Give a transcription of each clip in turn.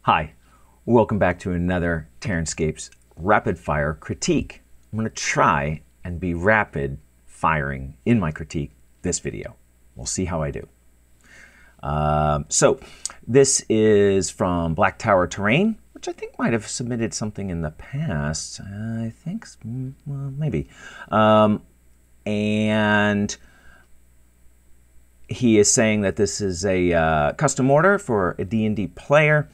Hi, welcome back to another TerranScapes rapid fire critique. I'm going to try and be rapid firing in my critique this video. We'll see how I do. So this is from Black Tower Terrain, which I think might have submitted something in the past. I think, well, maybe. And he is saying that this is a custom order for a D&D player.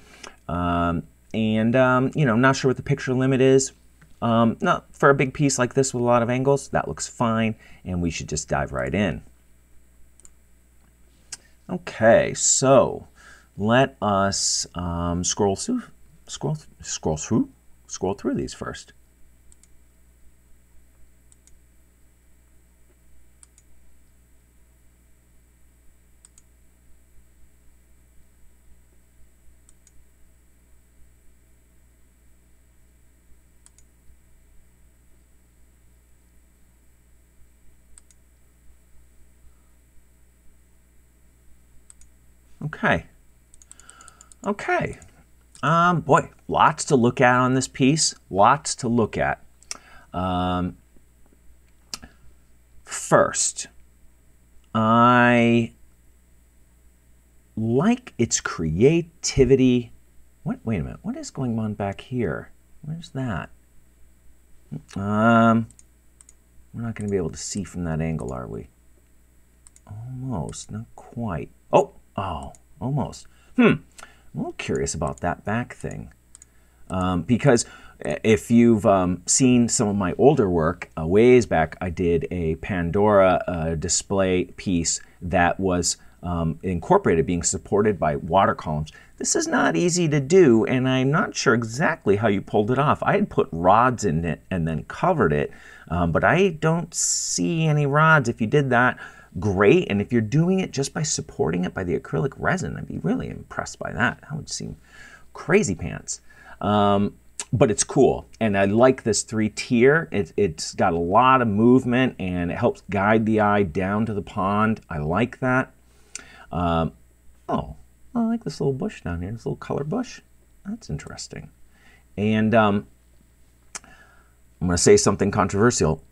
You know, not sure what the picture limit is. No, for a big piece like this with a lot of angles, that looks fine, and we should just dive right in. Okay, so let us scroll through these first. Okay. Boy, lots to look at on this piece. Lots to look at. First, I like its creativity. Wait a minute. What is going on back here? Where's that? We're not going to be able to see from that angle, are we? Almost, not quite. Oh, almost. I'm a little curious about that back thing. Because if you've seen some of my older work, a ways back, I did a Pandora display piece that was incorporated, being supported by water columns. This is not easy to do, and I'm not sure exactly how you pulled it off. I had put rods in it and then covered it, but I don't see any rods. If you did that, great. And if you're doing it just by supporting it by the acrylic resin, I'd be really impressed by that. That would seem crazy pants. But it's cool. And I like this 3-tier. It's got a lot of movement and it helps guide the eye down to the pond. I like that. Oh, I like this little bush down here, this little color bush. That's interesting. And I'm going to say something controversial.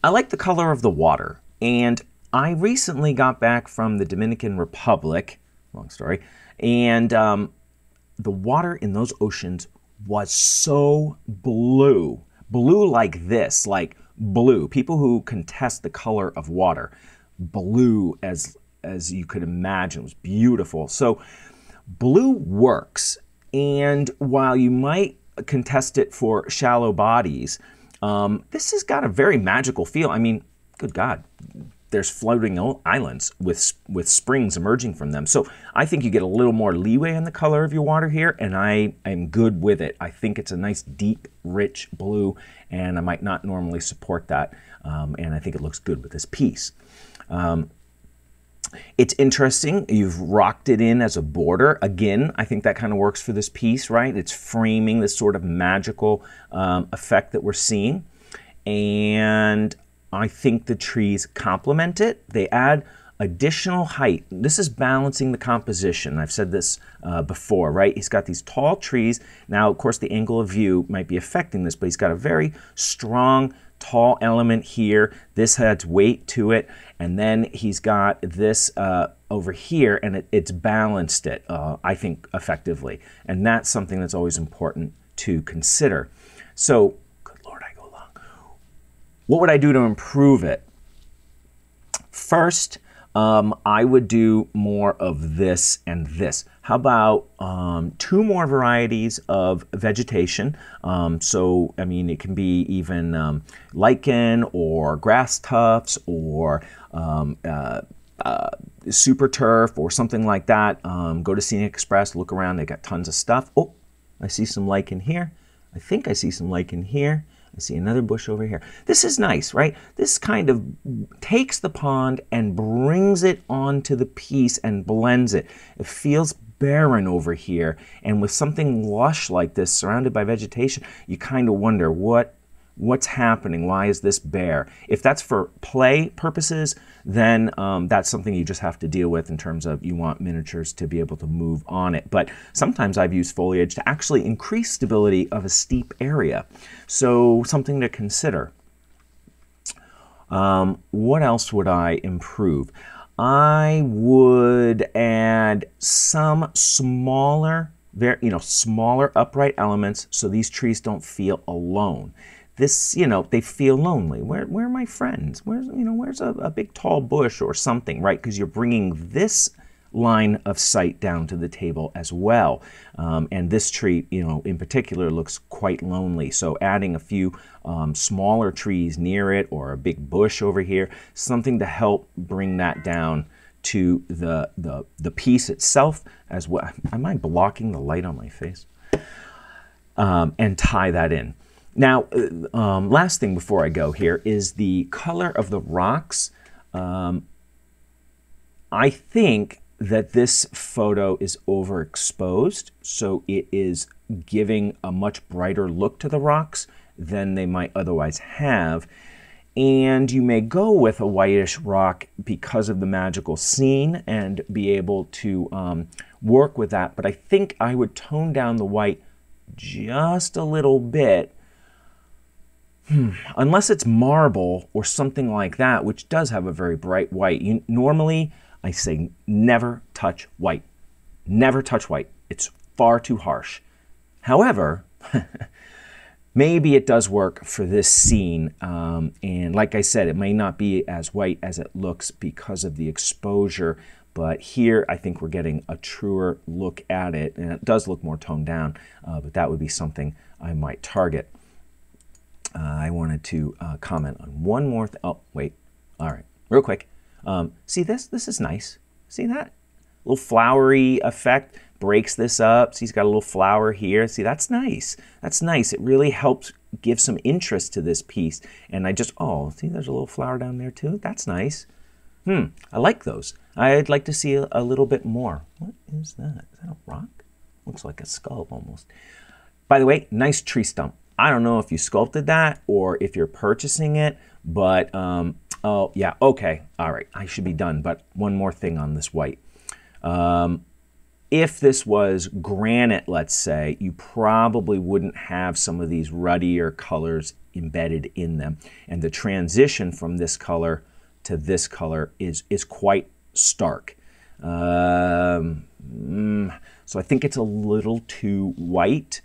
I like the color of the water. And I recently got back from the Dominican Republic, long story, and the water in those oceans was so blue. Blue like this, like blue. People who contest the color of water, blue as you could imagine, was beautiful. So blue works, and while you might contest it for shallow bodies, this has got a very magical feel. I mean, good God. There's floating islands with springs emerging from them. So I think you get a little more leeway in the color of your water here, and I am good with it. I think it's a nice, deep, rich blue, and I might not normally support that, and I think it looks good with this piece. It's interesting. You've rocked it in as a border. Again, I think that kind of works for this piece, right? It's framing this sort of magical effect that we're seeing, and I think the trees complement it. They add additional height. This is balancing the composition. I've said this before, right? He's got these tall trees. Now, of course, the angle of view might be affecting this, but he's got a very strong, tall element here. This adds weight to it. And then he's got this over here, and it's balanced it, I think, effectively. And that's something that's always important to consider. So, what would I do to improve it? First, I would do more of this and this. How about 2 more varieties of vegetation? So, I mean, it can be even lichen or grass tufts or super turf or something like that. Go to Scenic Express, look around, they got tons of stuff. Oh, I see some lichen here. I think I see some lichen here. I see another bush over here. This is nice, right? This kind of takes the pond and brings it onto the piece and blends it. It feels barren over here. And with something lush like this, surrounded by vegetation, you kind of wonder, what What's happening? Why is this bare? If that's for play purposes, then that's something you just have to deal with in terms of you want miniatures to be able to move on it. But sometimes I've used foliage to actually increase stability of a steep area. So something to consider. What else would I improve? I would add some smaller, smaller upright elements so these trees don't feel alone. This, they feel lonely. Where are my friends? Where's a big tall bush or something, right? Because you're bringing this line of sight down to the table as well. And this tree, in particular, looks quite lonely. So adding a few smaller trees near it or a big bush over here, something to help bring that down to the piece itself as well. Am I blocking the light on my face? And tie that in. Now, last thing before I go here is the color of the rocks. I think that this photo is overexposed, so it is giving a much brighter look to the rocks than they might otherwise have. And you may go with a whitish rock because of the magical scene and be able to work with that. But I think I would tone down the white just a little bit. Unless it's marble or something like that, which does have a very bright white. Normally, I say never touch white. Never touch white. It's far too harsh. However, maybe it does work for this scene. And like I said, it may not be as white as it looks because of the exposure. But here, I think we're getting a truer look at it. And it does look more toned down. But that would be something I might target. I wanted to comment on one more thing. Oh, wait. All right. Real quick. See this? This is nice. See that? Little flowery effect. Breaks this up. See, he's got a little flower here. See, that's nice. That's nice. It really helps give some interest to this piece. And I just, see, there's a little flower down there too. That's nice. I like those. I'd like to see a little bit more. What is that? Is that a rock? Looks like a skull almost. By the way, nice tree stump. I don't know if you sculpted that or if you're purchasing it, but, oh, yeah, okay, all right, I should be done. But one more thing on this white. If this was granite, let's say, you probably wouldn't have some of these ruddier colors embedded in them. And the transition from this color to this color is quite stark. So I think it's a little too white.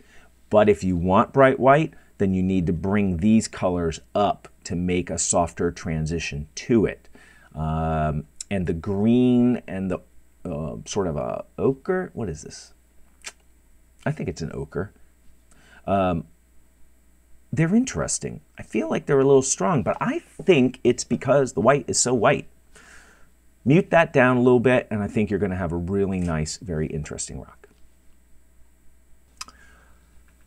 But if you want bright white, then you need to bring these colors up to make a softer transition to it. And the green and the sort of a ochre, what is this? I think it's an ochre. They're interesting. I feel like they're a little strong, but I think it's because the white is so white. Mute that down a little bit, and I think you're going to have a really nice, very interesting rock.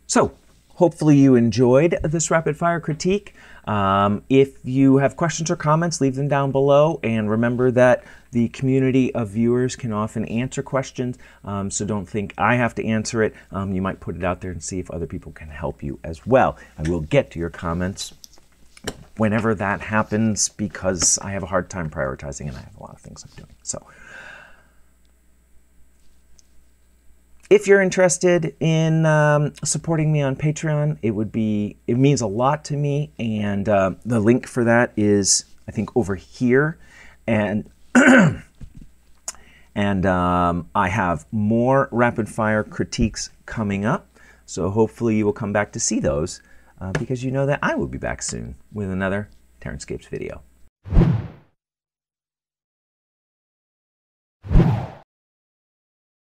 So, hopefully you enjoyed this rapid fire critique. If you have questions or comments, leave them down below. And remember that the community of viewers can often answer questions. So don't think I have to answer it. You might put it out there and see if other people can help you as well. I will get to your comments whenever that happens because I have a hard time prioritizing and I have a lot of things I'm doing. So, if you're interested in supporting me on Patreon, it means a lot to me, and the link for that is, I think, over here. And I have more rapid fire critiques coming up, so hopefully you will come back to see those because you know that I will be back soon with another TerranScapes video.